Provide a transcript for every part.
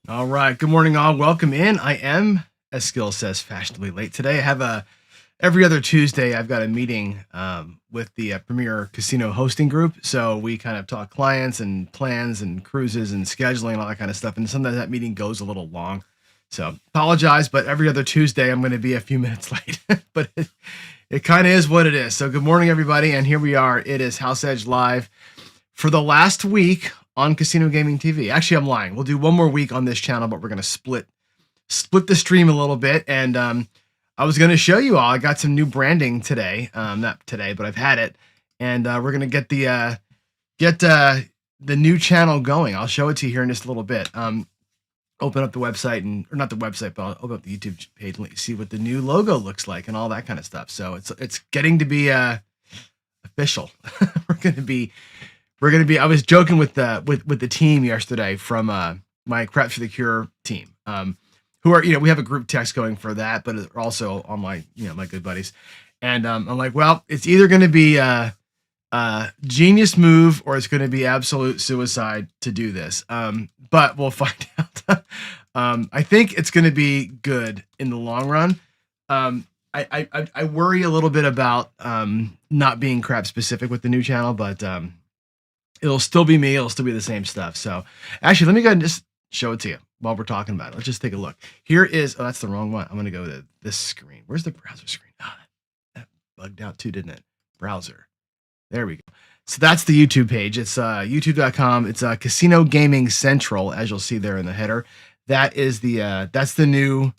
All right. Good morning, all. Welcome in. I am, as Skill says, fashionably late today. I have every other Tuesday. I've got a meeting with the Premier Casino Hosting Group. So we kind of talk clients and plans and cruises and scheduling and all that kind of stuff. And sometimes that meeting goes a little long. So apologize, but every other Tuesday I'm going to be a few minutes late. But it kind of is what it is. So good morning, everybody. And here we are. It is House Edge Live for the last week on Casino Gaming TV. Actually, I'm lying. We'll do one more week on this channel, but we're going to split the stream a little bit. And I was going to show you all. I got some new branding today. Not today, but I've had it. And we're going to get the new channel going. I'll show it to you here in just a little bit. Open up the website or not the website, but I'll open up the YouTube page and let you see what the new logo looks like and all that kind of stuff. So it's getting to be official. We're going to be. I was joking with the team yesterday from my Craps for the Cure team, who are, we have a group text going for that, but also on my good buddies. And I'm like, well, it's either going to be a genius move or it's going to be absolute suicide to do this. But we'll find out. I think it's going to be good in the long run. I worry a little bit about not being crap specific with the new channel, but it'll still be me. It'll still be the same stuff. So actually, let me go ahead and just show it to you while we're talking about it. Let's just take a look. Here is, oh, that's the wrong one. I'm going to go to this screen. Where's the browser screen? Oh, that bugged out too, didn't it? Browser. There we go. So that's the YouTube page. It's youtube.com. It's Casino Gaming Central, as you'll see there in the header. That is that's the new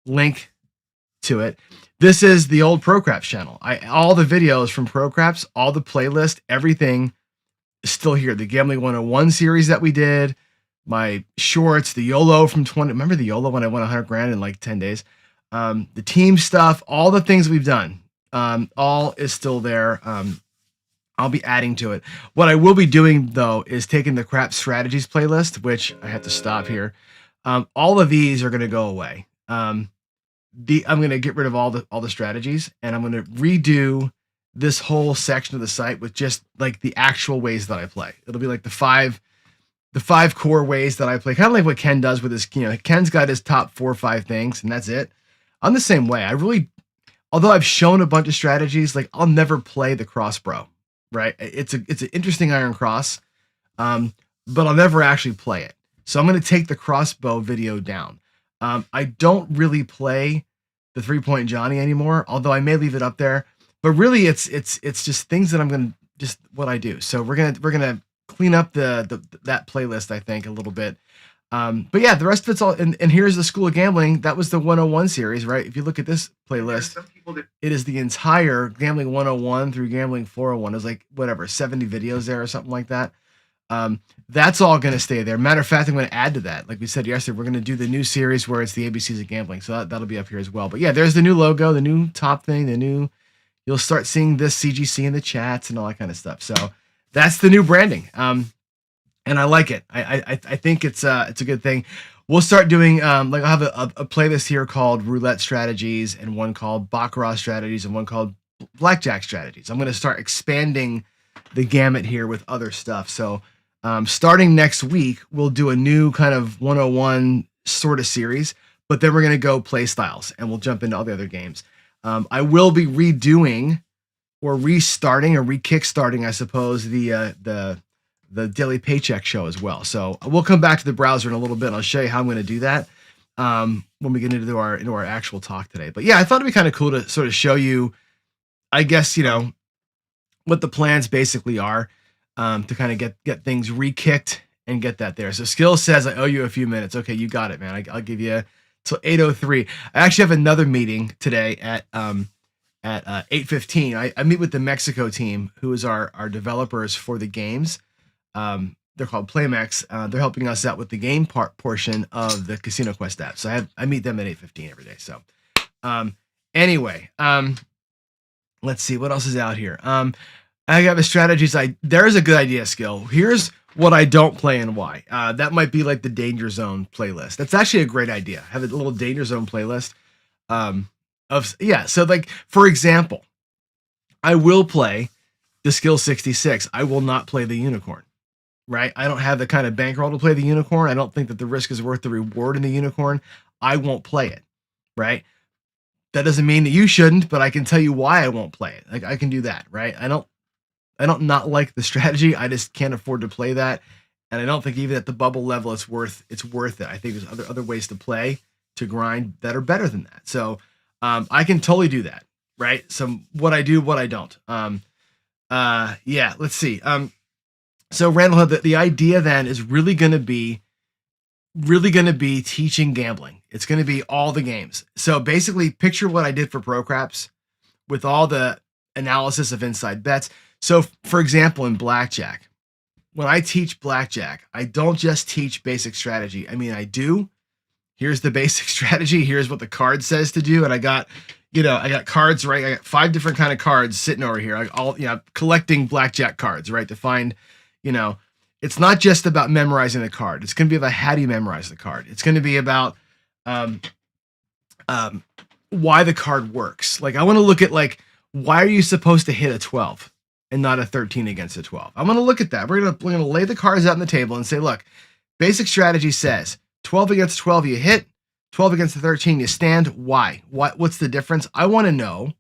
link to it. This is the old ProCraps channel. All the videos from ProCraps, all the playlist, everything still here. The Gambling 101 series that we did, my shorts, the YOLO from 20. Remember the YOLO when I won 100 grand in like 10 days? The team stuff, all the things we've done, all is still there. I'll be adding to it. What I will be doing though is taking the Crap Strategies playlist, which I have to stop here. All of these are going to go away. I'm going to get rid of all the strategies, and I'm going to redo this whole section of the site with just like the actual ways that I play. It'll be like the five core ways that I play, kind of like what Ken does with his, Ken's got his top 4 or 5 things and that's it. I'm the same way. Although I've shown a bunch of strategies, like I'll never play the crossbow, right? It's an interesting iron cross, but I'll never actually play it. So I'm going to take the crossbow video down. I don't really play the 3-point Johnny anymore, although I may leave it up there. But really, it's just things that I'm gonna just what I do. So we're gonna clean up that playlist, I think, a little bit. But yeah, the rest of it's all. And here's the School of Gambling. That was the 101 series, right? If you look at this playlist, it is the entire Gambling 101 through Gambling 401. There's like whatever 70 videos there or something like that. That's all gonna stay there. Matter of fact, I'm gonna add to that. Like we said yesterday, we're gonna do the new series where it's the ABCs of gambling. So that'll be up here as well. But yeah, there's the new logo, the new top thing, the new. You'll start seeing this CGC in the chats and all that kind of stuff. So that's the new branding. And I like it. I think it's a good thing. We'll start doing, like I'll have a playlist here called Roulette Strategies and one called Baccarat Strategies and one called Blackjack Strategies. I'm going to start expanding the gamut here with other stuff. So starting next week, we'll do a new kind of 101 sort of series, but then we're going to go play styles and we'll jump into all the other games. I will be redoing or restarting or re-kickstarting, I suppose, the Daily Paycheck show as well. So we'll come back to the browser in a little bit. I'll show you how I'm going to do that when we get into our actual talk today. But yeah, I thought it'd be kind of cool to sort of show you, I guess, what the plans basically are to kind of get things re-kicked and get that there. So Skill says, I owe you a few minutes. Okay, you got it, man. I'll give you till 8:03. I actually have another meeting today at 8:15. I meet with the Mexico team, who is our developers for the games. They're called Playmex. They're helping us out with the game portion of the Casino Quest app. So I meet them at 8:15 every day. So anyway, let's see what else is out here. I have a strategies. There's a good idea, Skill. Here's what I don't play and why. That might be like the Danger Zone playlist. That's actually a great idea. Have a little Danger Zone playlist. So like, for example, I will play the Skill 66. I will not play the Unicorn, right? I don't have the kind of bankroll to play the unicorn. I don't think that the risk is worth the reward in the unicorn. I won't play it, right? That doesn't mean that you shouldn't, but I can tell you why I won't play it. Like I can do that, right? I don't not like the strategy. I just can't afford to play that. And I don't think even at the bubble level it's worth it. I think there's other ways to play, to grind, that are better than that. So I can totally do that, right? So what I do, what I don't. Yeah, let's see. So Randall, the idea then is really going to be teaching gambling. It's going to be all the games. So basically, picture what I did for Pro Craps with all the analysis of inside bets. So, for example, in blackjack, when I teach blackjack, I don't just teach basic strategy. I mean, I do. Here's the basic strategy. Here's what the card says to do, and I got cards, right? I got 5 different kind of cards sitting over here. Collecting blackjack cards, right? To find, it's not just about memorizing the card. It's going to be about how do you memorize the card. It's going to be about why the card works. Like I want to look at why are you supposed to hit a 12 and not a 13 against a 12? I want to look at that. We're gonna lay the cards out on the table and say, look, basic strategy says 12 against 12 you hit, 12 against the 13 you stand. Why? What's the difference? I want to know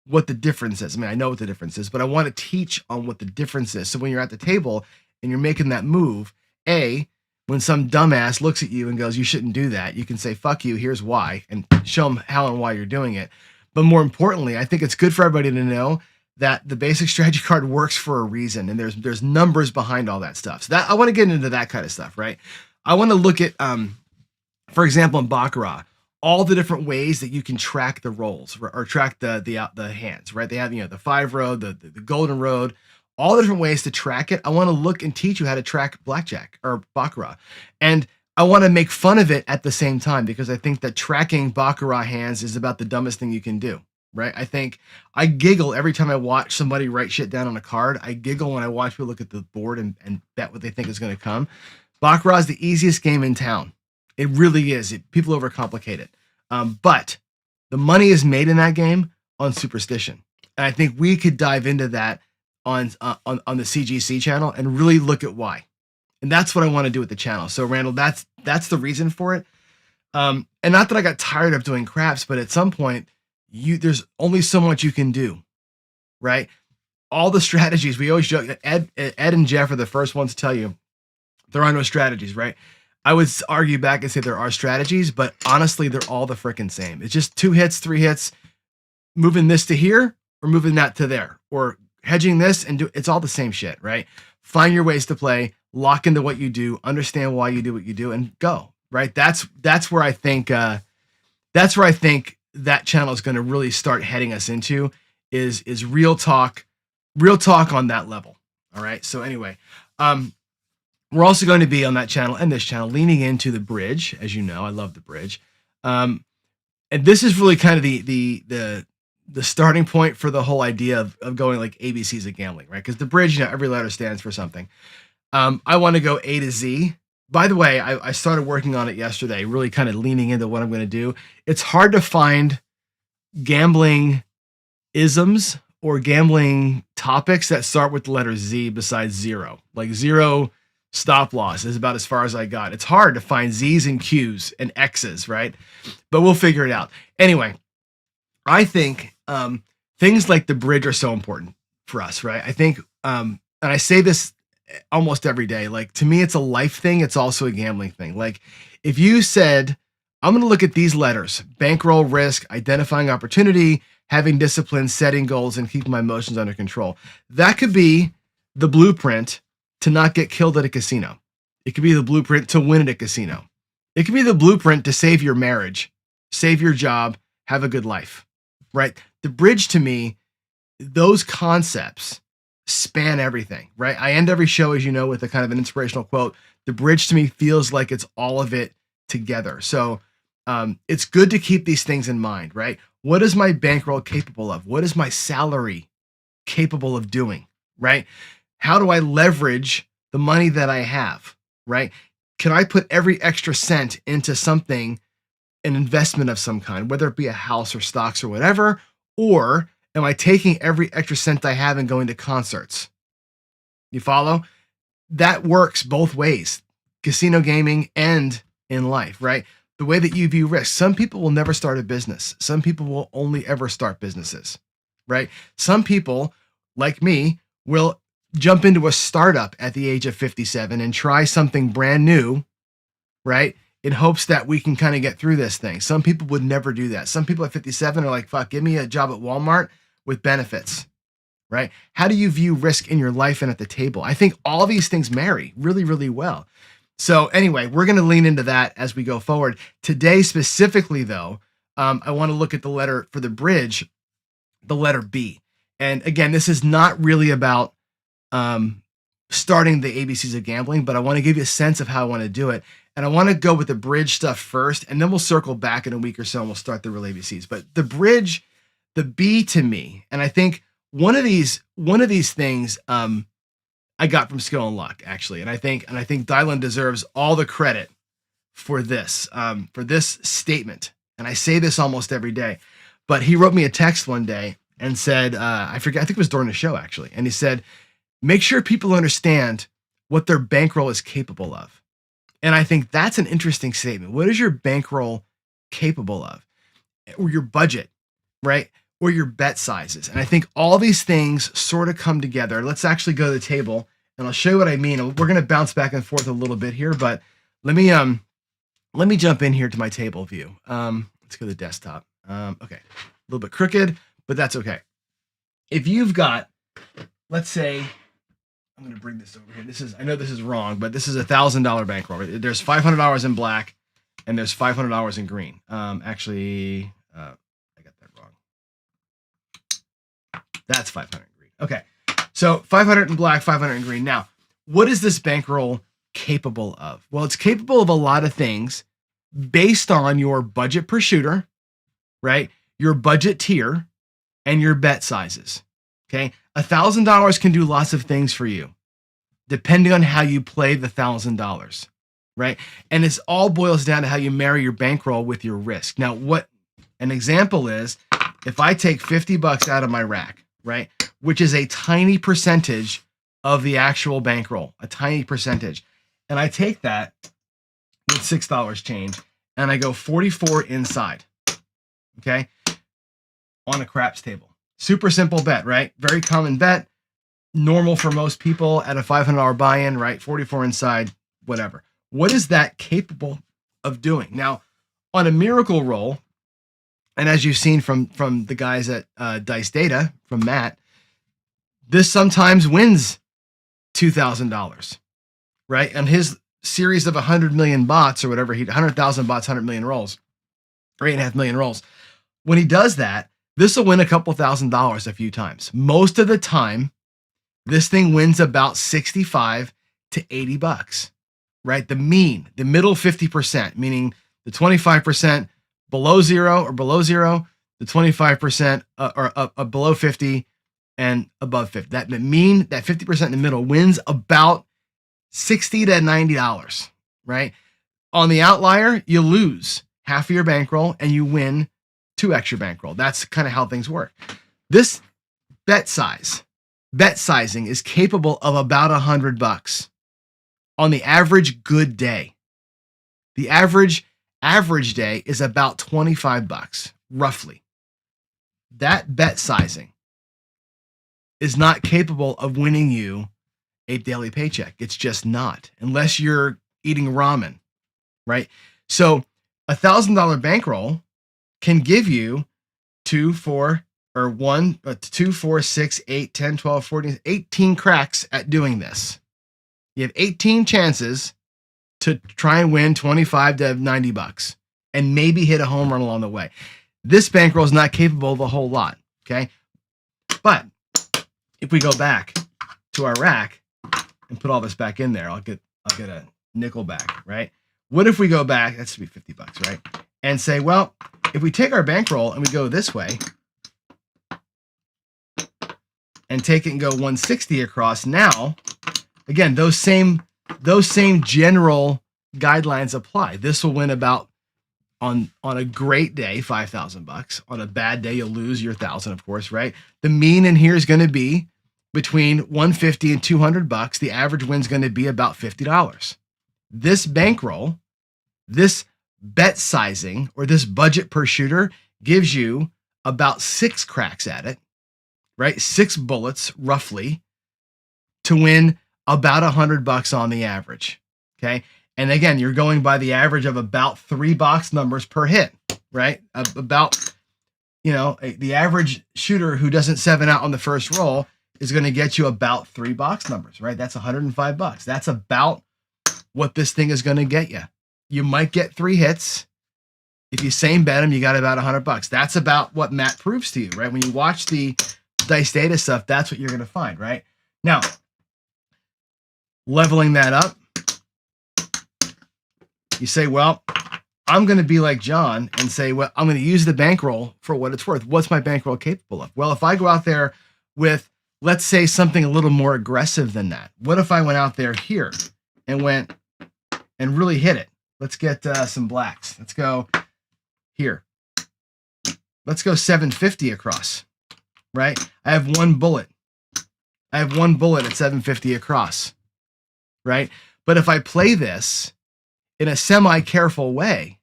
what the difference is. I mean, I know what the difference is, but I want to teach on what the difference is. So when you're at the table and you're making that move, when some dumbass looks at you and goes, you shouldn't do that, you can say, fuck you, here's why, and show them how and why you're doing it. But more importantly, I think it's good for everybody to know that the basic strategy card works for a reason, and there's numbers behind all that stuff. So that I want to get into that kind of stuff, right? I want to look at, for example, in Baccarat, all the different ways that you can track the rolls or track the hands, right? They have the 5 road, the golden road, all the different ways to track it. I want to look and teach you how to track blackjack or Baccarat, and I want to make fun of it at the same time because I think that tracking Baccarat hands is about the dumbest thing you can do. Right? I think I giggle every time I watch somebody write shit down on a card. I giggle when I watch people look at the board and bet what they think is going to come. Baccarat is the easiest game in town. It really is. People overcomplicate it. But the money is made in that game on superstition. And I think we could dive into that on the CGC channel and really look at why. And that's what I want to do with the channel. So Randall, that's the reason for it. And not that I got tired of doing craps, but at some point, there's only so much you can do, right? All the strategies, we always joke, Ed and Jeff are the first ones to tell you there are no strategies, right? I would argue back and say there are strategies, but honestly, they're all the freaking same. It's just 2 hits, 3 hits, moving this to here or moving that to there, or hedging this it's all the same shit, right? Find your ways to play, lock into what you do, understand why you do what you do, and go, right? That's where I think that channel is going to really start heading us into is real talk on that level. All right. So anyway, we're also going to be on that channel and this channel leaning into the bridge. As you know, I love the bridge. And this is really kind of the starting point for the whole idea of going like ABCs of gambling, right? Because the bridge, every letter stands for something. I want to go A to Z. By the way, I started working on it yesterday, really kind of leaning into what I'm going to do. It's hard to find gambling isms or gambling topics that start with the letter Z besides zero. Like zero stop loss is about as far as I got. It's hard to find Z's and Q's and X's, right? But we'll figure it out. Anyway, I think things like the bridge are so important for us, right? I think, and I say this almost every day, like to me, it's a life thing. It's also a gambling thing. Like if you said, I'm going to look at these letters, bankroll, risk, identifying opportunity, having discipline, setting goals, and keeping my emotions under control. That could be the blueprint to not get killed at a casino. It could be the blueprint to win at a casino. It could be the blueprint to save your marriage, save your job, have a good life, right? The bridge to me, those concepts span everything, right? I end every show, as you know, with a kind of an inspirational quote. The bridge to me feels like it's all of it together. So it's good to keep these things in mind, right? What is my bankroll capable of? What is my salary capable of doing, right? How do I leverage the money that I have, right? Can I put every extra cent into something, an investment of some kind, whether it be a house or stocks or whatever, or am I taking every extra cent I have and going to concerts? You follow? that works both ways, casino gaming and in life, right? The way that you view risk. Some people will never start a business. Some people will only ever start businesses, right? Some people, like me, will jump into a startup at the age of 57 and try something brand new, right? In hopes that we can kind of get through this thing. Some people would never do that. Some people at 57 are like, fuck, give me a job at Walmart with benefits, right? How do you view risk in your life and at the table? I think all these things marry really, really well. So anyway, we're going to lean into that as we go forward. Today specifically, though, I want to look at the letter for the bridge, the letter B. And again, this is not really about starting the ABCs of gambling, but I want to give you a sense of how I want to do it. And I want to go with the bridge stuff first, and then we'll circle back in a week or so and we'll start the real ABCs. But the bridge, the B to me, and I think one of these things I got from Skill and Luck, actually. And I think Dylan deserves all the credit for this statement. And I say this almost every day, but he wrote me a text one day and said, I think it was during the show actually. And he said, make sure people understand what their bankroll is capable of. And I think that's an interesting statement. What is your bankroll capable of? Or your budget, right? Or your bet sizes. And I think all these things sort of come together. Let's actually go to the table and I'll show you what I mean. We're going to bounce back and forth a little bit here, but let me jump in here to my table view. Let's go to the desktop. Okay. A little bit crooked, but that's okay. If you've got, let's say, I'm going to bring this over here. I know this is wrong, but this is $1,000 bankroll. There's $500 in black and there's $500 in green. Actually, I got that wrong. That's 500 in green. Okay. So 500 in black, 500 in green. Now, what is this bankroll capable of? Well, it's capable of a lot of things based on your budget per shooter, right? Your budget tier and your bet sizes. Okay. $1,000 can do lots of things for you depending on how you play the $1,000, right? And it all boils down to how you marry your bankroll with your risk. Now, what an example is, if I take $50 out of my rack, right, which is a tiny percentage of the actual bankroll, a tiny percentage, and I take that with $6 change and I go 44 inside, okay, on a craps table. Super simple bet, right? Very common bet. Normal for most people at a $500 buy-in, right? 44 inside, whatever. What is that capable of doing? Now, on a miracle roll, and as you've seen from the guys at Dice Data, from Matt, this sometimes wins $2,000, right? And his series of 100 million bots or whatever, 100,000 bots, 100 million rolls, or 8.5 million rolls. When he does that, this will win a couple $1,000s a few times. Most of the time, this thing wins about 65 to $80, right? The mean, the middle 50%, meaning the 25% below zero, the 25% or below 50 and above 50. That mean, that 50% in the middle wins about $60 to $90, right? On the outlier, you lose half of your bankroll and you win 2 extra bankroll. That's kind of how things work. This bet sizing is capable of about $100 on the average good day. The average day is about $25, roughly. That bet sizing is not capable of winning you a daily paycheck. It's just not, unless you're eating ramen, right? So $1,000 bankroll can give you 2, 4, 6, 8, 10, 12, 14, 18 cracks at doing this. You have 18 chances to try and win 25 to $90 and maybe hit a home run along the way. This bankroll is not capable of a whole lot, okay? But if we go back to our rack and put all this back in there, I'll get a nickel back, right? What if we go back, that should be $50, right? And say, well, if we take our bankroll and we go this way and take it and go 160 across, now, again, those same general guidelines apply. This will win about, on a great day, $5,000. On a bad day, you'll lose your 1,000, of course, right? The mean in here is going to be between 150 and 200 bucks, the average win's going to be about $50. This bankroll, this bet sizing, or this budget per shooter gives you about 6 cracks at it, right? 6 bullets roughly to win about $100 on the average. Okay. And again, you're going by the average of about 3 box numbers per hit, right? About, the average shooter who doesn't 7 out on the first roll is going to get you about 3 box numbers, right? That's $105. That's about what this thing is going to get you. You might get 3 hits. If you same bet them, you got about $100. That's about what Matt proves to you, right? When you watch the dice data stuff, that's what you're going to find, right? Now, leveling that up, you say, well, I'm going to be like John and say, well, I'm going to use the bankroll for what it's worth. What's my bankroll capable of? Well, if I go out there with, let's say, something a little more aggressive than that. What if I went out there here and went and really hit it? Let's get some blacks. Let's go here. Let's go 750 across, right? I have 1 bullet. I have 1 bullet at 750 across, right? But if I play this in a semi-careful way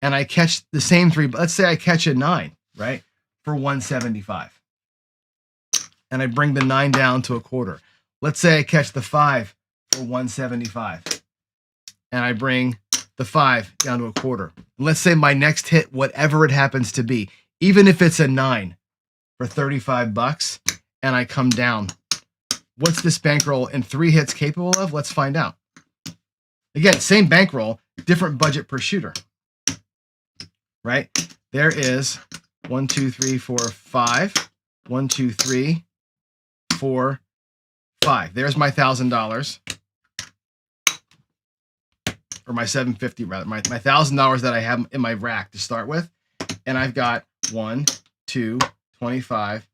and I catch the same 3, let's say I catch a 9, right? For 175. And I bring the 9 down to a quarter. Let's say I catch the 5 for 175. And I bring the 5 down to a quarter. And let's say my next hit, whatever it happens to be, even if it's a 9 for $35, and I come down. What's this bankroll in 3 hits capable of? Let's find out. Again, same bankroll, different budget per shooter, right? There is 1, 2, 3, 4, 5. 1, 2, 3, 4, 5. There's my $1,000, or my $750 rather, my $1,000 that I have in my rack to start with, and I've got 1, 2, 25,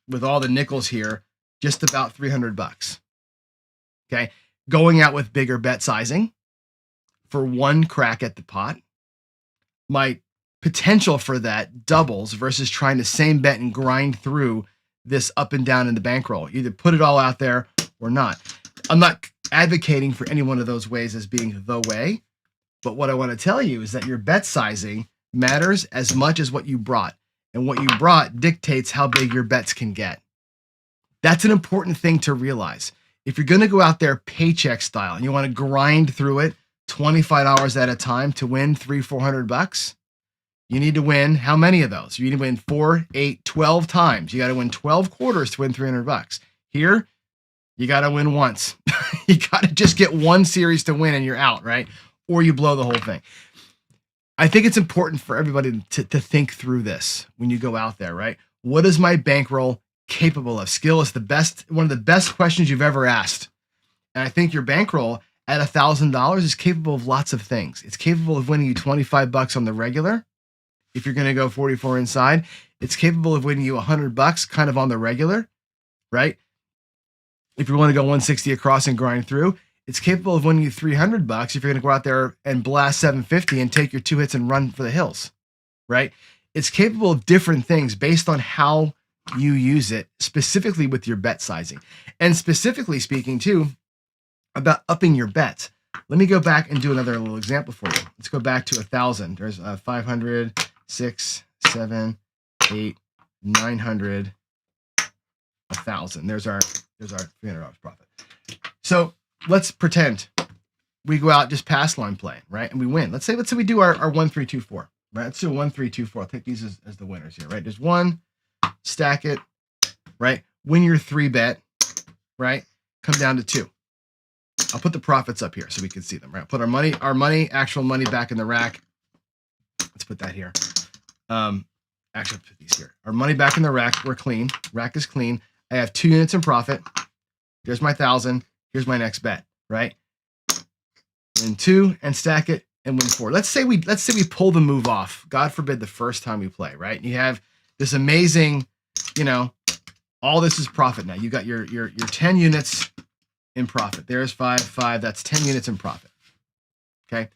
with all the nickels here, just about $300. Okay, going out with bigger bet sizing for 1 crack at the pot, my potential for that doubles versus trying to same bet and grind through this up and down in the bankroll. Either put it all out there or not. I'm not advocating for any one of those ways as being the way, but what I want to tell you is that your bet sizing matters as much as what you brought, and what you brought dictates how big your bets can get. That's an important thing to realize. If you're going to go out there paycheck style and you want to grind through it 25 hours at a time to win $300-400, you need to win how many of those? You need to win 4, 8, 12 times. You got to win 12 quarters to win $300. Here, you got to win once. You got to just get 1 series to win and you're out, right? Or you blow the whole thing. I think it's important for everybody to think through this when you go out there, right? What is my bankroll capable of? Skill is one of the best questions you've ever asked. And I think your bankroll at $1,000 is capable of lots of things. It's capable of winning you $25 on the regular. If you're going to go 44 inside, it's capable of winning you $100 kind of on the regular, right? If you want to go 160 across and grind through, it's capable of winning you $300 if you're going to go out there and blast 750 and take your 2 hits and run for the hills, right? It's capable of different things based on how you use it, specifically with your bet sizing. And specifically speaking too, about upping your bets. Let me go back and do another little example for you. Let's go back to 1,000. There's 500, 6, 7, 8, 900, 1,000. There's our $300 profit. So let's pretend we go out just pass line playing, right? And we win. Let's say we do our 1, 3, 2, 4, right? Let's do 1, 3, 2, 4. I'll take these as the winners here, right? There's 1, stack it, right? Win your 3 bet, right? Come down to 2. I'll put the profits up here so we can see them, right? Put actual money back in the rack. Let's put that here. Actually, put these here. Our money back in the rack. We're clean. Rack is clean. I have 2 units in profit. There's my 1,000. Here's my next bet, right? Win 2 and stack it and win 4. Let's say we pull the move off. God forbid the first time we play, right? And you have this amazing, all this is profit now. You got your 10 units in profit. There's 5. That's 10 units in profit. Okay.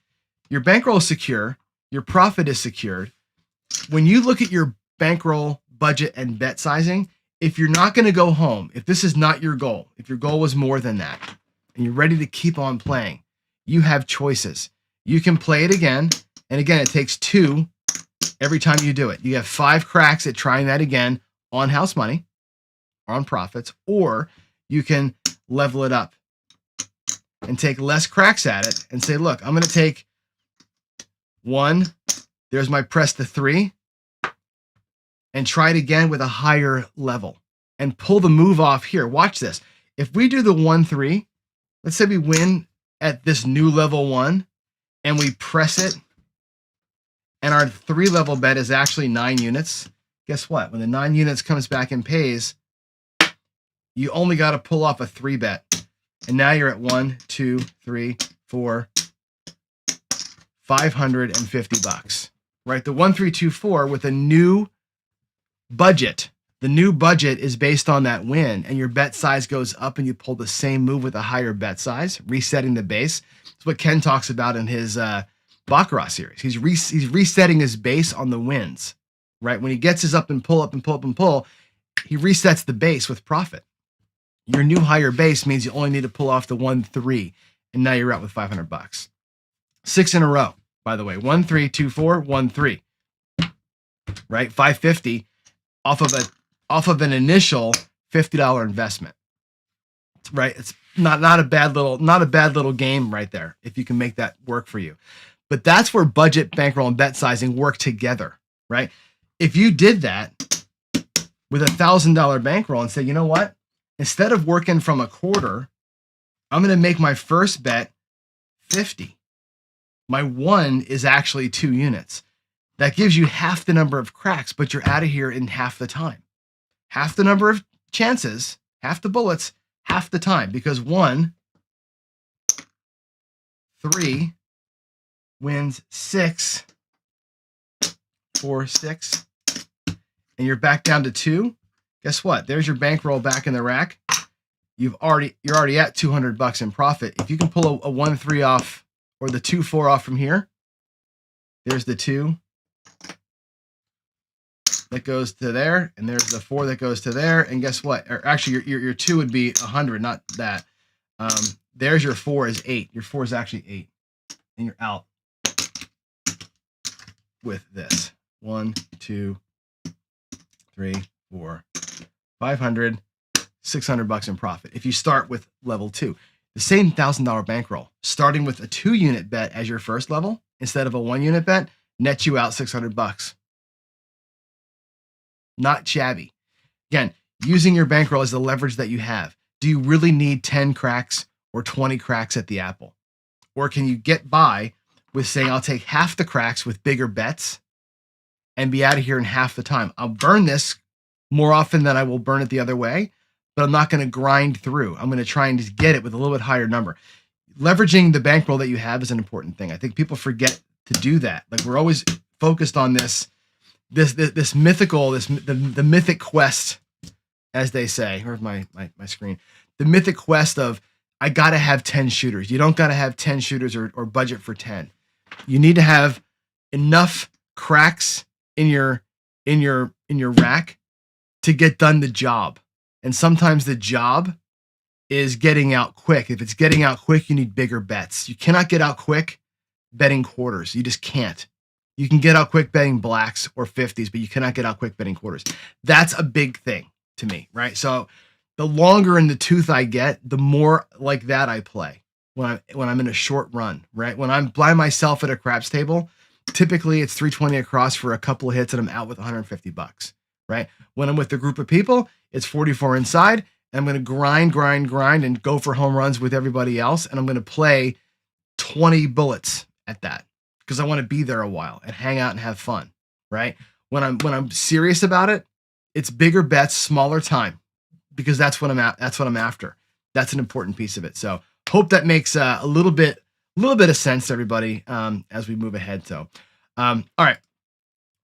Your bankroll is secure. Your profit is secured. When you look at your bankroll budget and bet sizing, if you're not going to go home, if this is not your goal, if your goal was more than that, and you're ready to keep on playing, you have choices. You can play it again, and again, it takes 2 every time you do it. You have 5 cracks at trying that again on house money, or on profits, or you can level it up and take less cracks at it and say, look, I'm going to take 1, there's my press to 3, and try it again with a higher level and pull the move off here. Watch this. If we do the 1-3, let's say we win at this new level 1 and we press it and our 3 level bet is actually 9 units. Guess what? When the 9 units comes back and pays, you only got to pull off a 3 bet. And now you're at 1, 2, 3, 4, $550, right? The 1, 3, 2, 4 with a new budget. The new budget is based on that win, and your bet size goes up and you pull the same move with a higher bet size, resetting the base. It's what Ken talks about in his Baccarat series. He's resetting his base on the wins, right? When he gets his up and pull, he resets the base with profit. Your new higher base means you only need to pull off the 1-3, and now you're out with $500. 6 in a row, by the way. 1, 3, 2, 4, 1, 3. Right? $550 off of an initial $50 investment. Right? It's not a bad little game right there if you can make that work for you. But that's where budget, bankroll, and bet sizing work together, right? If you did that with $1,000 bankroll and say, you know what? Instead of working from a quarter, I'm going to make my first bet 50. My 1 is actually 2 units. That gives you half the number of cracks, but you're out of here in half the time. Half the number of chances, half the bullets, half the time. Because 1, 3 wins 6, 4, 6, and you're back down to 2. Guess what? There's your bankroll back in the rack. You're already at $200 in profit. If you can pull a 1-3 off or the 2-4 off from here, there's the 2 that goes to there, and there's the 4 that goes to there. And guess what? Or actually, your 2 would be 100, not that. There's your 4 is 8. Your 4 is actually 8, and you're out with this. 1, 2, 3, 4, 500, $600 in profit. If you start with level 2, the same $1,000 bankroll, starting with a 2-unit bet as your first level instead of a 1-unit bet, nets you out $600. Not shabby. Again, using your bankroll as the leverage that you have. Do you really need 10 cracks or 20 cracks at the apple? Or can you get by with saying, I'll take half the cracks with bigger bets and be out of here in half the time? I'll burn this more often than I will burn it the other way, but I'm not going to grind through. I'm going to try and just get it with a little bit higher number. Leveraging the bankroll that you have is an important thing. I think people forget to do that. Like, we're always focused on this mythical, the mythic quest, as they say. Where's my screen? The mythic quest of, I got to have 10 shooters. You don't got to have 10 shooters or budget for 10. You need to have enough cracks in your rack to get done the job. And sometimes the job is getting out quick. If it's getting out quick, you need bigger bets. You cannot get out quick betting quarters. You just can't. You can get out quick betting blacks or 50s, but you cannot get out quick betting quarters. That's a big thing to me, right? So the longer in the tooth I get, the more like that I play when I'm in a short run, right? When I'm by myself at a craps table, typically it's 320 across for a couple of hits and I'm out with $150, right? When I'm with a group of people, it's 44 inside, and I'm going to grind and go for home runs with everybody else, and I'm going to play 20 bullets at that because I want to be there a while and hang out and have fun, right? When I'm serious about it, it's bigger bets, smaller time, because that's what I'm after. That's an important piece of it. So hope that makes a little bit of sense to everybody as we move ahead. So, all right,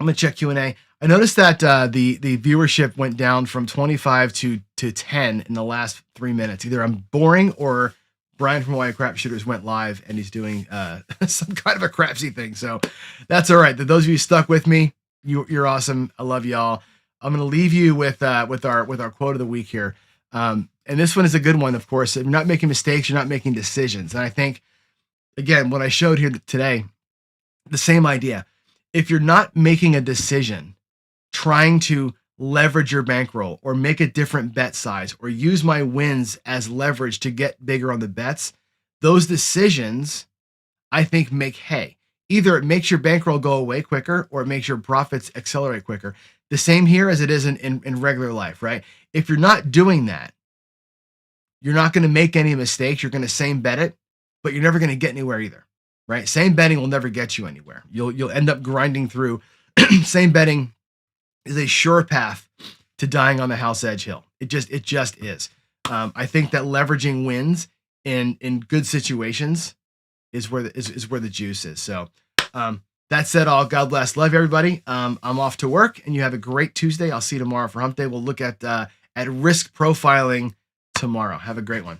I'm gonna check Q&A. I noticed that the viewership went down from 25 to 10 in the last 3 minutes. Either I'm boring or Brian from Hawaii Crap Shooters went live and he's doing some kind of a crapsy thing. So that's all right. Those of you stuck with me, you're awesome. I love y'all. I'm gonna leave you with our quote of the week here. And this one is a good one, of course. If you're not making mistakes, you're not making decisions. And I think, again, what I showed here today, the same idea. If you're not making a decision, trying to leverage your bankroll or make a different bet size or use my wins as leverage to get bigger on the bets, those decisions, I think, make hay. Either it makes your bankroll go away quicker or it makes your profits accelerate quicker. The same here as it is in regular life, right? If you're not doing that, you're not going to make any mistakes. You're going to same bet it, but you're never going to get anywhere either, right? Same betting will never get you anywhere. You'll end up grinding through. Same betting is a sure path to dying on the house edge hill. It just is. I think that leveraging wins in good situations is where the juice is. So that said, all, God bless. Love everybody. I'm off to work, and you have a great Tuesday. I'll see you tomorrow for Hump Day. We'll look at risk profiling tomorrow. Have a great one.